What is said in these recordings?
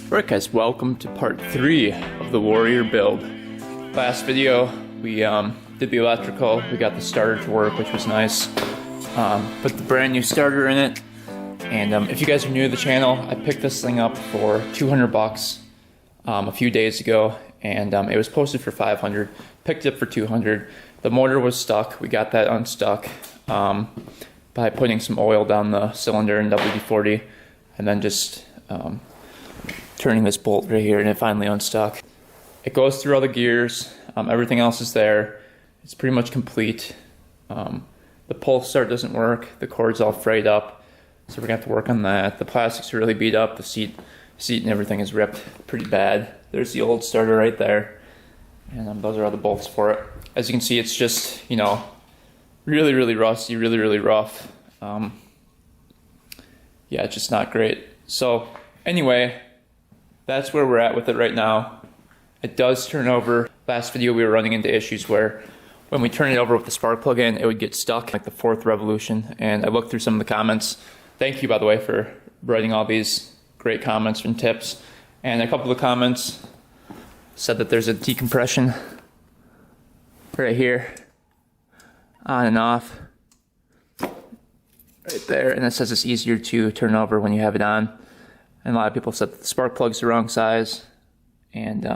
Alright guys, welcome to part 3 of the Warrior build. Last video we did the electrical, we got the starter to work, which was nice. Put the brand new starter in it, and if you guys are new to the channel, I picked this thing up for 200 bucks a few days ago, and it was posted for 500. Picked it up for 200. The motor was stuck. We got that unstuck by putting some oil down the cylinder in WD-40 and then just turning this bolt right here, and it finally unstuck. It goes through all the gears. Everything else is there. It's pretty much complete. The pull start doesn't work. The cord's all frayed up, so we're gonna have to work on that. The plastics are really beat up. The seat and everything is ripped pretty bad. There's the old starter right there, and those are all the bolts for it. As you can see, it's just, you know, really rusty, really rough. Yeah, it's just not great. So anyway, that's where we're at with it right now. It does turn over. Last video we were running into issues where when we turn it over with the spark plug in, it would get stuck like the 4th revolution. And I looked through some of the comments. Thank you, by the way, for writing all these great comments and tips. And a couple of comments said that there's a decompression right here, on and off, right there. And it says it's easier to turn over when you have it on. And a lot of people said that the spark plug's the wrong size. And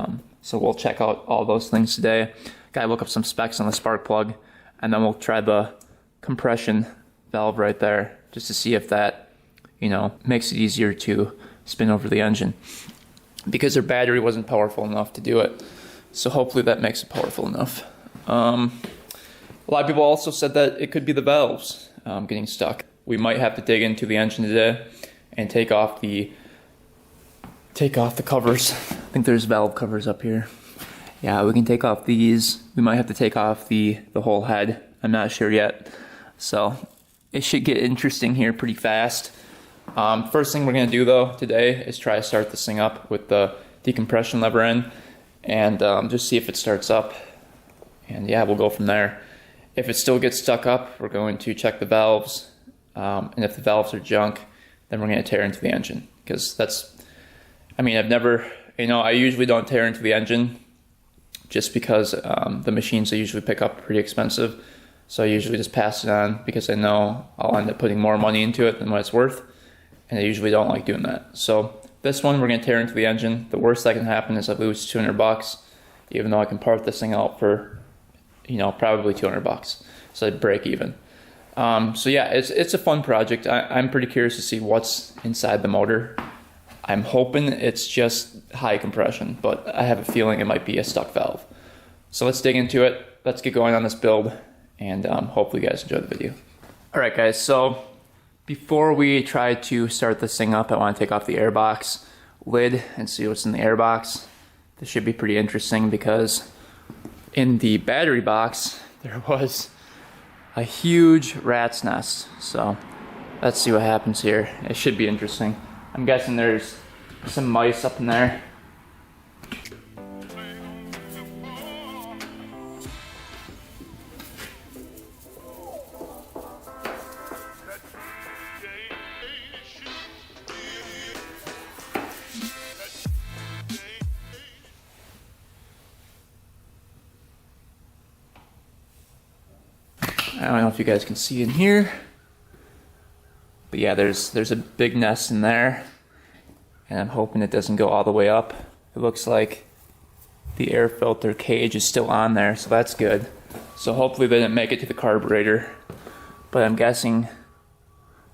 so we'll check out all those things today. Gotta look up some specs on the spark plug, and then we'll try the compression valve right there just to see if that, you know, makes it easier to spin over the engine, because their battery wasn't powerful enough to do it. So hopefully that makes it powerful enough. A lot of people also said that it could be the valves getting stuck. We might have to dig into the engine today and take off the covers. I think there's valve covers up here. Yeah, we can take off these. We might have to take off the whole head. I'm not sure yet. So it should get interesting here pretty fast. First thing we're gonna do though today is try to start this thing up with the decompression lever in, and just see if it starts up. And yeah, we'll go from there. If it still gets stuck up, we're going to check the valves. And if the valves are junk, then we're gonna tear into the engine, because that's, I mean, I've never, you know, I usually don't tear into the engine just because the machines I usually pick up are pretty expensive. So I usually just pass it on because I know I'll end up putting more money into it than what it's worth. And I usually don't like doing that. So this one, we're gonna tear into the engine. The worst that can happen is I lose 200 bucks, even though I can part this thing out for, you know, probably 200 bucks. So I'd break even. So yeah, it's a fun project. I'm pretty curious to see what's inside the motor. I'm hoping it's just high compression, but I have a feeling it might be a stuck valve. So let's dig into it. Let's get going on this build, and hopefully you guys enjoy the video. All right, guys, so before we try to start this thing up, I want to take off the airbox lid and see what's in the airbox. This should be pretty interesting because in the battery box, there was a huge rat's nest. So let's see what happens here. It should be interesting. I'm guessing there's some mice up in there. I don't know if you guys can see in here, but yeah, there's a big nest in there, and I'm hoping it doesn't go all the way up. It looks like the air filter cage is still on there, so that's good. So hopefully they didn't make it to the carburetor, but I'm guessing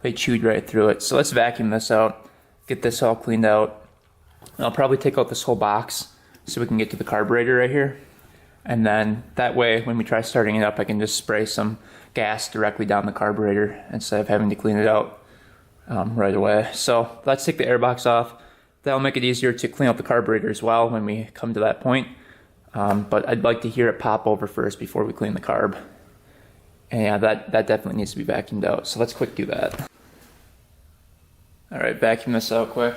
they chewed right through it. So let's vacuum this out, get this all cleaned out. And I'll probably take out this whole box so we can get to the carburetor right here. And then that way, when we try starting it up, I can just spray some gas directly down the carburetor instead of having to clean it out right away. So let's take the airbox off. That'll make it easier to clean out the carburetor as well when we come to that point. But I'd like to hear it pop over first before we clean the carb. And yeah, that definitely needs to be vacuumed out. So let's quick do that. All right, vacuum this out quick.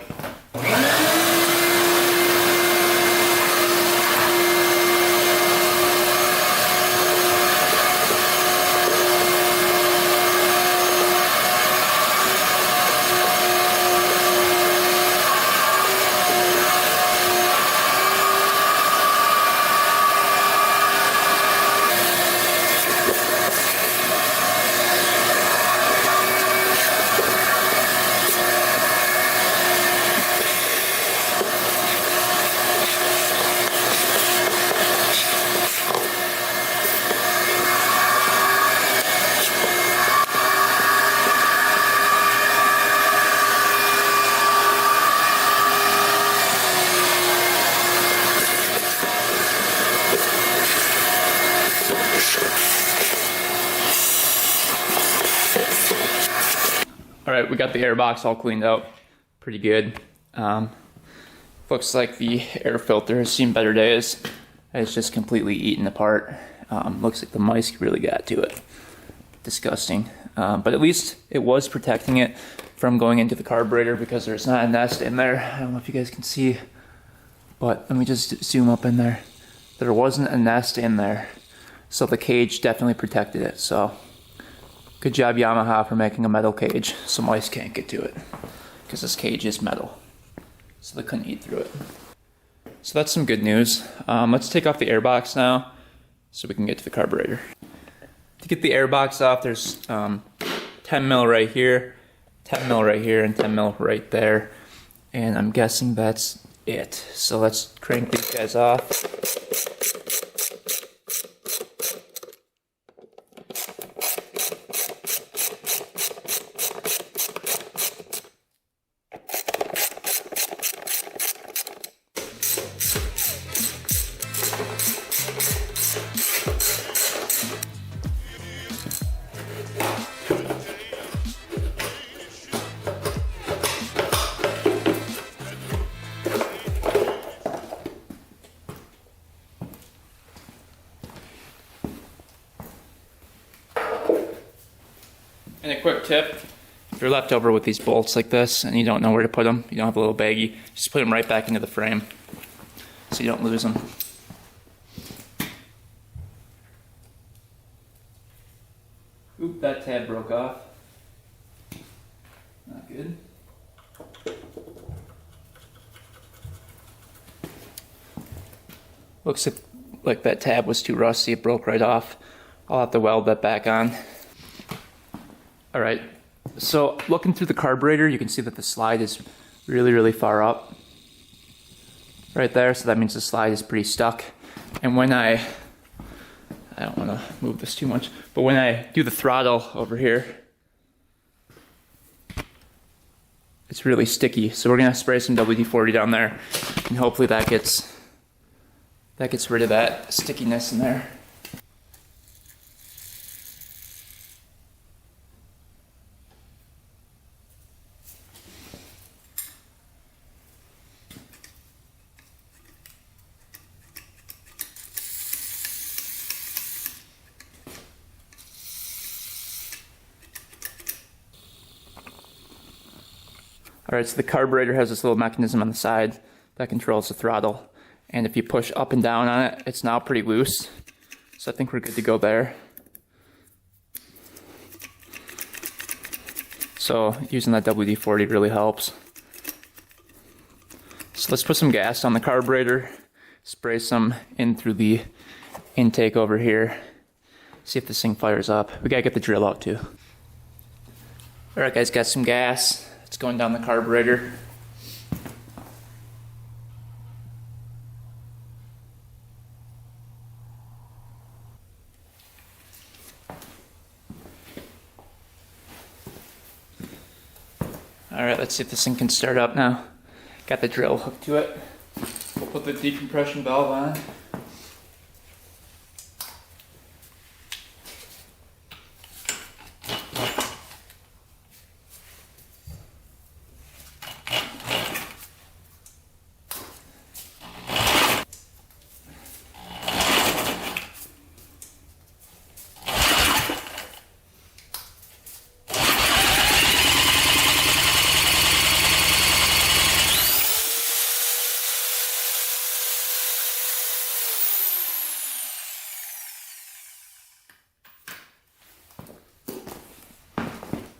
Alright, we got the airbox all cleaned out. Pretty good. Looks like the air filter has seen better days. It's just completely eaten apart. Looks like the mice really got to it. Disgusting. But at least it was protecting it from going into the carburetor because there's not a nest in there. I don't know if you guys can see, but let me just zoom up in there. There wasn't a nest in there. So the cage definitely protected it. So good job Yamaha for making a metal cage so mice can't get to it. Because this cage is metal. So they couldn't eat through it. So that's some good news. Let's take off the airbox now so we can get to the carburetor. To get the airbox off, there's 10 mil right here, 10 mil right here, and 10 mil right there. And I'm guessing that's it. So let's crank these guys off. And a quick tip, if you're left over with these bolts like this and you don't know where to put them, you don't have a little baggie, just put them right back into the frame so you don't lose them. Oop, that tab broke off. Not good. Looks like that tab was too rusty, it broke right off. I'll have to weld that back on. Alright, so looking through the carburetor, you can see that the slide is really far up. Right there, so that means the slide is pretty stuck. And when I don't want to move this too much, but when I do the throttle over here, it's really sticky. So we're going to spray some WD-40 down there, and hopefully that gets rid of that stickiness in there. Alright, so the carburetor has this little mechanism on the side that controls the throttle. And if you push up and down on it, it's now pretty loose. So I think we're good to go there. So using that WD-40 really helps. So let's put some gas on the carburetor, spray some in through the intake over here. See if this thing fires up. We gotta get the drill out too. Alright guys, got some gas. It's going down the carburetor. Alright, let's see if this thing can start up now. Got the drill hooked to it. We'll put the decompression valve on.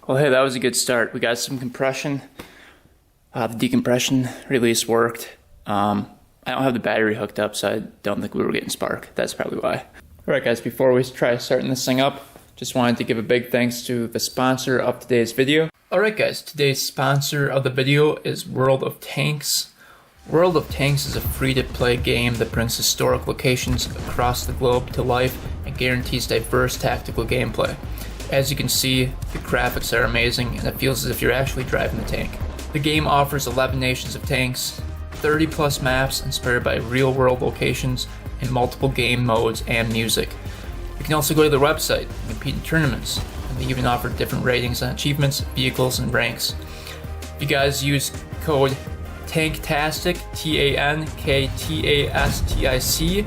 Well, hey, that was a good start. We got some compression. The decompression release worked. I don't have the battery hooked up, so I don't think we were getting spark. That's probably why. Alright guys, before we try starting this thing up, just wanted to give a big thanks to the sponsor of today's video. Alright guys, today's sponsor of the video is World of Tanks. World of Tanks is a free-to-play game that brings historic locations across the globe to life and guarantees diverse tactical gameplay. As you can see, the graphics are amazing and it feels as if you're actually driving the tank. The game offers 11 nations of tanks, 30 plus maps inspired by real-world locations, and multiple game modes and music. You can also go to their website and compete in tournaments, and They even offer different ratings on achievements, vehicles, and ranks. If you guys use code TANKTASTIC, TANKTASTIC,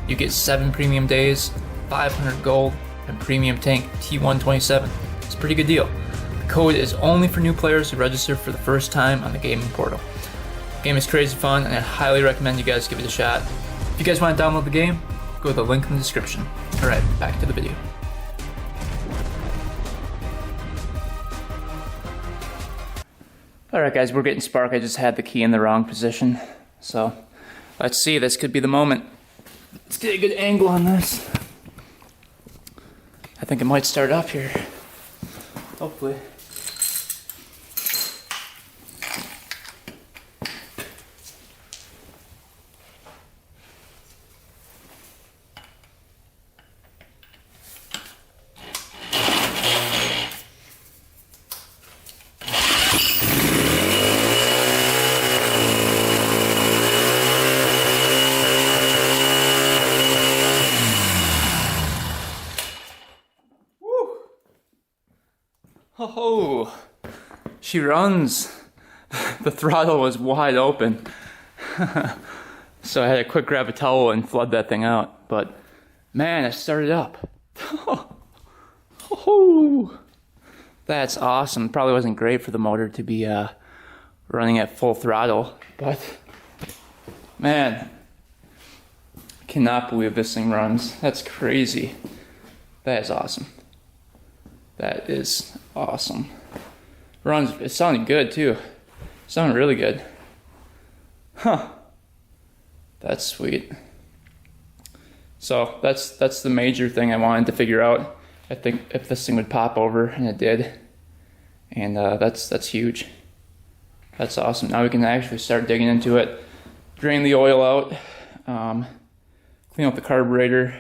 you get 7 premium days, 500 gold, and premium tank T127. It's a pretty good deal. The code is only for new players who register for the first time on the gaming portal. The game is crazy fun, and I highly recommend you guys give it a shot. If you guys want to download the game, go to the link in the description. Alright, back to the video. Alright guys, we're getting spark. I just had the key in the wrong position. So, let's see, this could be the moment. Let's get a good angle on this. I think it might start up here. Hopefully. Oh, she runs. The throttle was wide open. So I had to quick grab a towel and flood that thing out. But man, it started up. Oh, that's awesome. Probably wasn't great for the motor to be running at full throttle. But man, I cannot believe this thing runs. That's crazy. That is awesome. That is awesome. Runs, it sounded good too. It sounded really good. Huh. That's sweet. So that's the major thing I wanted to figure out. I think if this thing would pop over, and it did. And that's huge. That's awesome. Now we can actually start digging into it. Drain the oil out. Clean out the carburetor.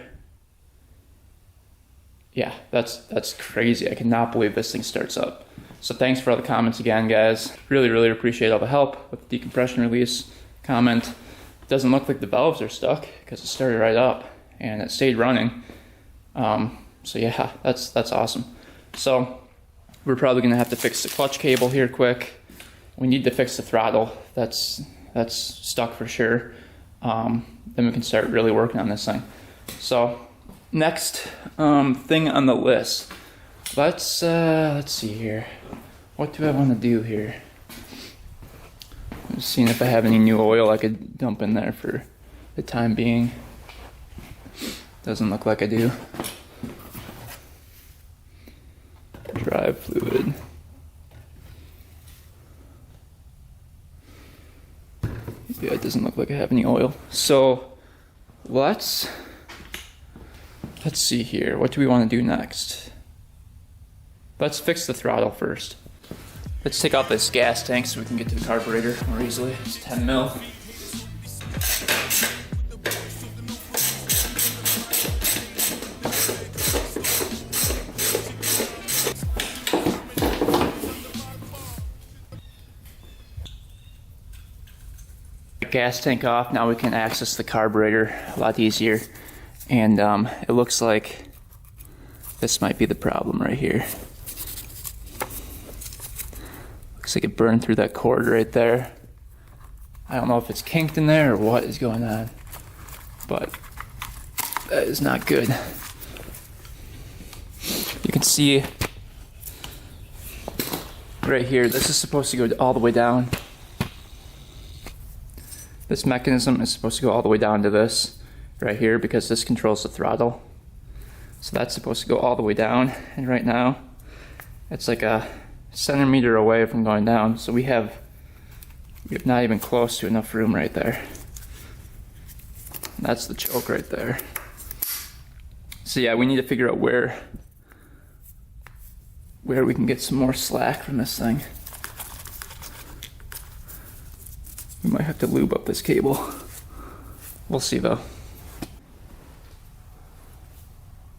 Yeah, that's crazy. I cannot believe this thing starts up. So thanks for all the comments again, guys. Really appreciate all the help with the decompression release comment. It doesn't look like the valves are stuck because it started right up and it stayed running. So yeah, that's awesome. So we're probably gonna have to fix the clutch cable here quick. We need to fix the throttle. That's stuck for sure. Then we can start really working on this thing. So next thing on the list. Let's see here. What do I want to do here? I'm just seeing if I have any new oil I could dump in there for the time being. Doesn't look like I do. Drive fluid. Yeah, it doesn't look like I have any oil. So let's see here. What do we want to do next? Let's fix the throttle first. Let's take out this gas tank so we can get to the carburetor more easily. It's 10 mil. Gas tank off. Now we can access the carburetor a lot easier. And it looks like this might be the problem right here. Looks like it burned through that cord right there. I don't know if it's kinked in there or what is going on, but that is not good. You can see right here, this is supposed to go all the way down. This mechanism is supposed to go all the way down to this right here because this controls the throttle. So that's supposed to go all the way down, and right now it's like a centimeter away from going down, so we have not even close to enough room right there. That's the choke right there. So yeah, we need to figure out where we can get some more slack from this thing. We might have to lube up this cable. We'll see though.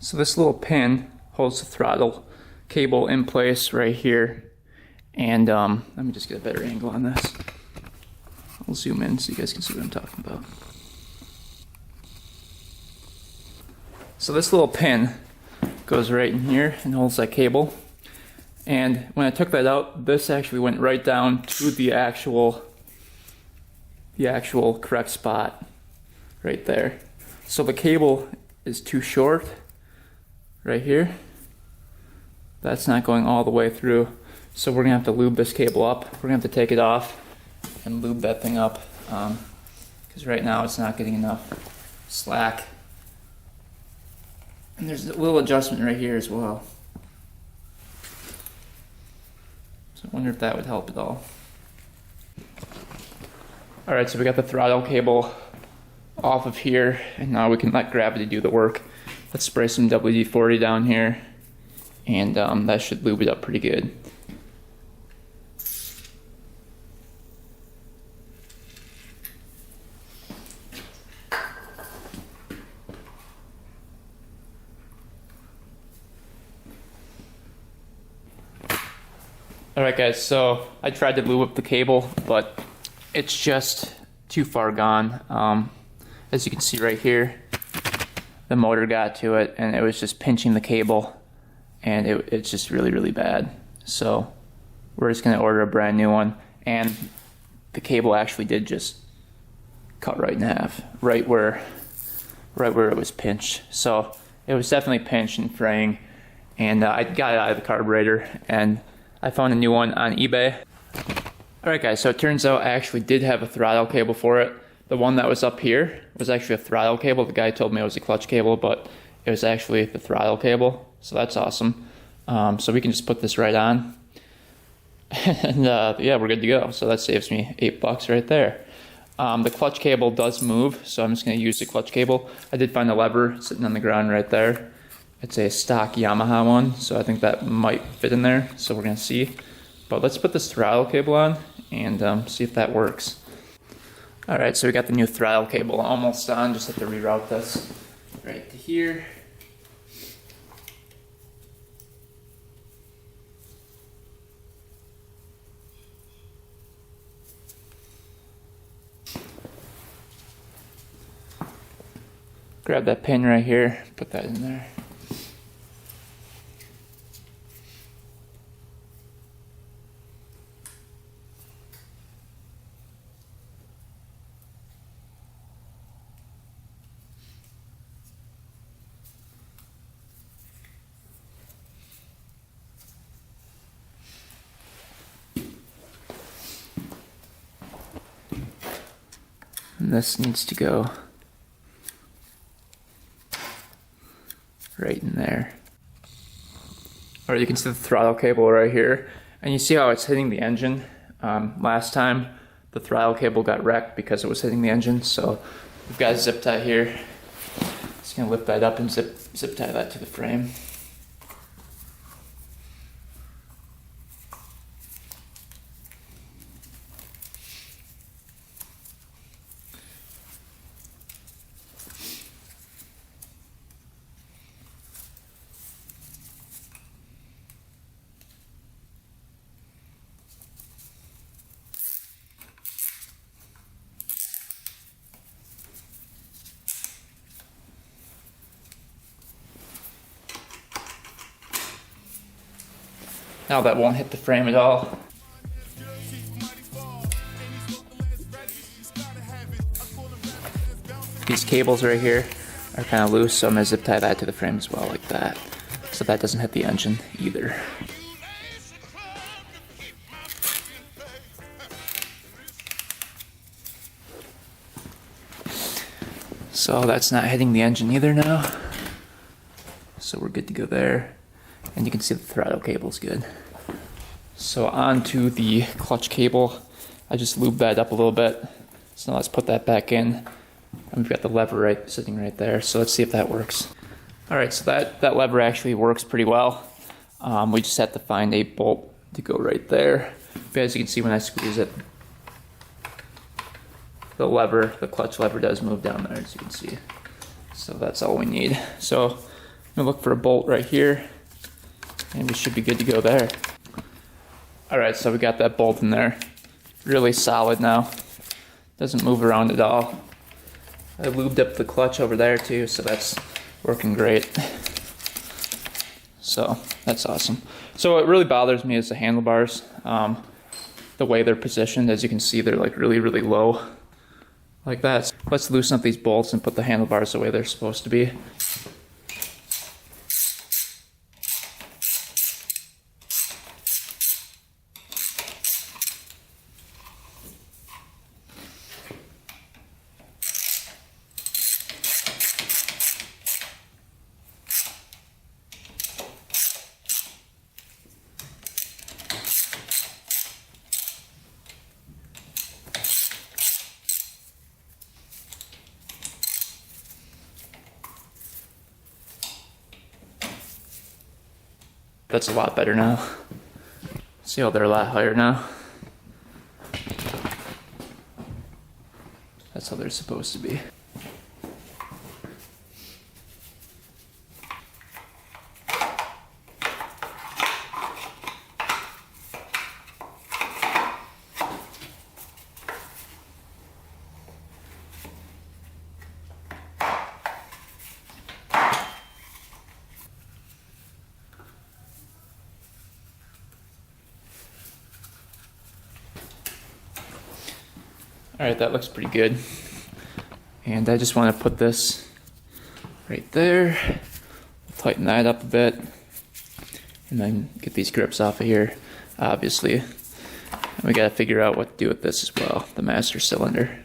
So this little pin holds the throttle cable in place right here. And let me just get a better angle on this. I'll zoom in so you guys can see what I'm talking about. So this little pin goes right in here and holds that cable. And when I took that out, this actually went right down to the actual correct spot right there. So the cable is too short right here. That's not going all the way through. So we're gonna have to lube this cable up. We're gonna have to take it off and lube that thing up, because right now it's not getting enough slack. And there's a little adjustment right here as well. So I wonder if that would help at all. All right, so we got the throttle cable off of here, and now we can let gravity do the work. Let's spray some WD-40 down here, and that should lube it up pretty good. Alright guys, so I tried to lube up the cable, but it's just too far gone. As you can see right here, the motor got to it and it was just pinching the cable, and it's just really, really bad. So we're just going to order a brand new one, and the cable actually did just cut right in half, right where it was pinched. So it was definitely pinched and fraying, and I got it out of the carburetor, and I found a new one on eBay. Alright guys, so it turns out I actually did have a throttle cable for it. The one that was up here was actually a throttle cable. The guy told me it was a clutch cable, but it was actually the throttle cable. So that's awesome. So we can just put this right on. And yeah, we're good to go. So that saves me $8 right there. The clutch cable does move, so I'm just going to use the clutch cable. I did find a lever sitting on the ground right there. It's a stock Yamaha one, so I think that might fit in there, so we're going to see. But let's put this throttle cable on and see if that works. Alright, so we got the new throttle cable almost on. Just have to reroute this right to here. Grab that pin right here, put that in there. And this needs to go right in there. Or you can see the throttle cable right here, and you see how it's hitting the engine. Last time the throttle cable got wrecked because it was hitting the engine, so we've got a zip tie here. Just gonna lift that up and zip tie that to the frame. Now that won't hit the frame at all. These cables right here are kind of loose, so I'm going to zip tie that to the frame as well, like that, so that doesn't hit the engine either. So that's not hitting the engine either now, so we're good to go there. And you can see the throttle cable's good. So on to the clutch cable. I just lubed that up a little bit. So now let's put that back in. And we've got the lever sitting right there. So let's see if that works. Alright, so that lever actually works pretty well. We just have to find a bolt to go right there. But as you can see when I squeeze it, the clutch lever does move down there, as you can see. So that's all we need. So I'm gonna look for a bolt right here, and we should be good to go there. Alright, so we got that bolt in there. Really solid now. Doesn't move around at all. I lubed up the clutch over there too, so that's working great. So that's awesome. So what really bothers me is the handlebars. The way they're positioned, as you can see, they're like really, really low like that. So let's loosen up these bolts and put the handlebars the way they're supposed to be. That's a lot better now. See how they're a lot higher now? That's how they're supposed to be. All right, that looks pretty good. And I just want to put this right there, tighten that up a bit, and then get these grips off of here, obviously. And we got to figure out what to do with this as well, the master cylinder.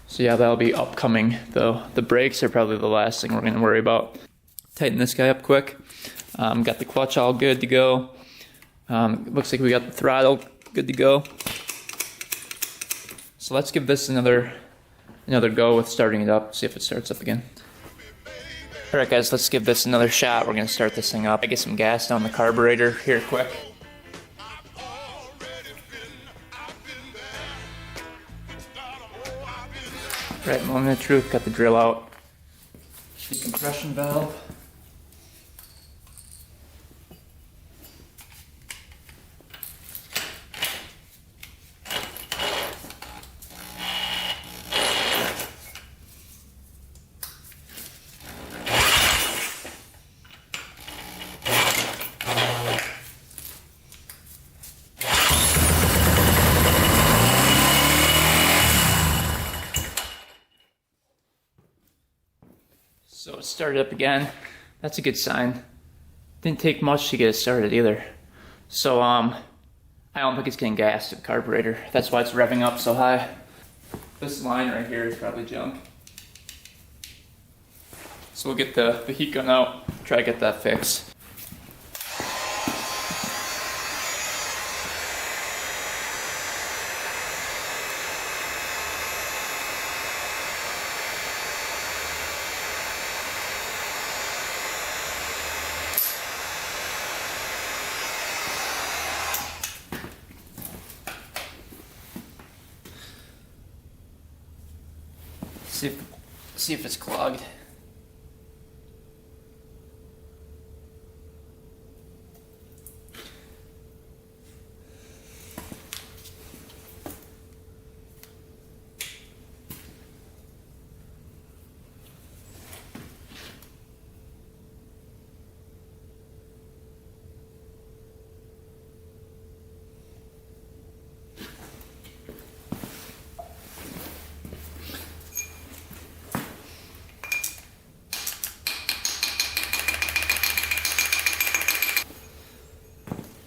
So yeah, that'll be upcoming though. The brakes are probably the last thing we're going to worry about. Tighten this guy up quick. Got the clutch all good to go. Looks like we got the throttle good to go. So let's give this another go with starting it up, see if it starts up again. Alright guys, let's give this another shot. We're going to start this thing up. I get some gas down the carburetor here quick. Right, moment of truth, got the drill out. Decompression valve. So it started up again. That's a good sign. Didn't take much to get it started either. So I don't think it's getting gas to the carburetor. That's why it's revving up so high. This line right here is probably junk. So we'll get the heat gun out, try to get that fixed. See if it's clogged.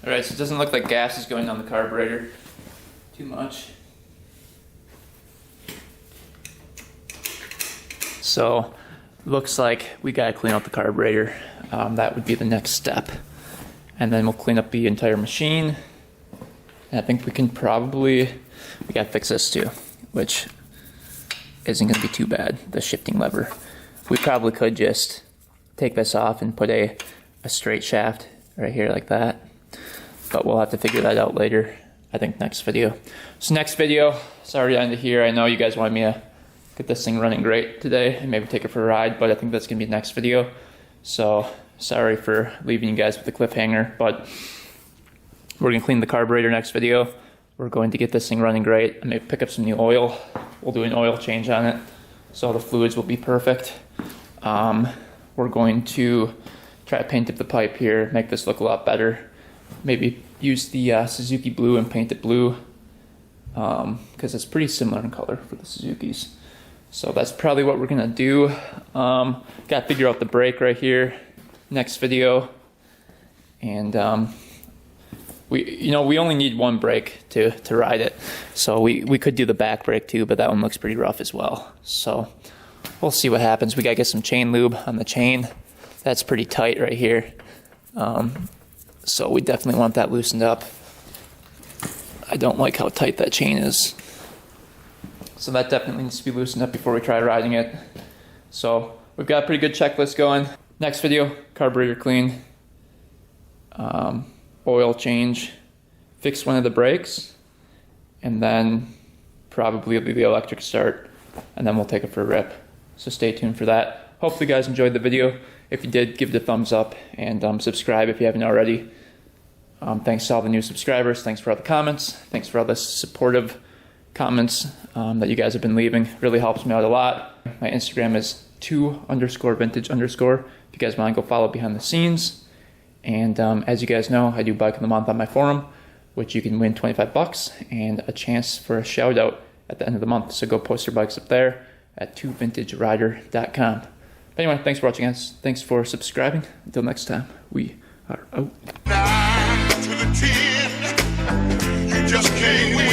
Alright, so it doesn't look like gas is going on the carburetor too much. So, looks like we gotta clean out the carburetor. That would be the next step. And then we'll clean up the entire machine. And I think we gotta fix this too, which isn't gonna be too bad, the shifting lever. We probably could just take this off and put a straight shaft right here like that. But we'll have to figure that out later, I think next video. So next video, sorry to end it here. I know you guys wanted me to get this thing running great today and maybe take it for a ride, but I think that's gonna be next video. So sorry for leaving you guys with a cliffhanger, but we're gonna clean the carburetor next video. We're going to get this thing running great. I may pick up some new oil. We'll do an oil change on it, so the fluids will be perfect. We're going to try to paint up the pipe here, make this look a lot better. Maybe use the Suzuki blue and paint it blue, because it's pretty similar in color for the Suzukis. So that's probably what we're gonna do. Got to figure out the brake right here. Next video, and we only need one brake to ride it, so we could do the back brake too, but that one looks pretty rough as well. So we'll see what happens. We gotta get some chain lube on the chain. That's pretty tight right here, so we definitely want that loosened up. I don't like how tight that chain is, so that definitely needs to be loosened up before we try riding it. So we've got a pretty good checklist going. Next video, carburetor clean, oil change, fix one of the brakes, and then probably the electric start, and then we'll take it for a rip. So stay tuned for that. Hopefully you guys enjoyed the video. If you did, give it a thumbs up, and subscribe if you haven't already. Thanks to all the new subscribers. Thanks for all the comments. Thanks for all the supportive comments that you guys have been leaving. Really helps me out a lot. My Instagram is 2_vintage_. If you guys want to go follow behind the scenes. And as you guys know, I do Bike of the Month on my forum, which you can win 25 bucks and a chance for a shout out at the end of the month. So go post your bikes up there at 2vintagerider.com. But anyway, thanks for watching, guys. Thanks for subscribing. Until next time, we are out. 9 to the 10, you just can't win.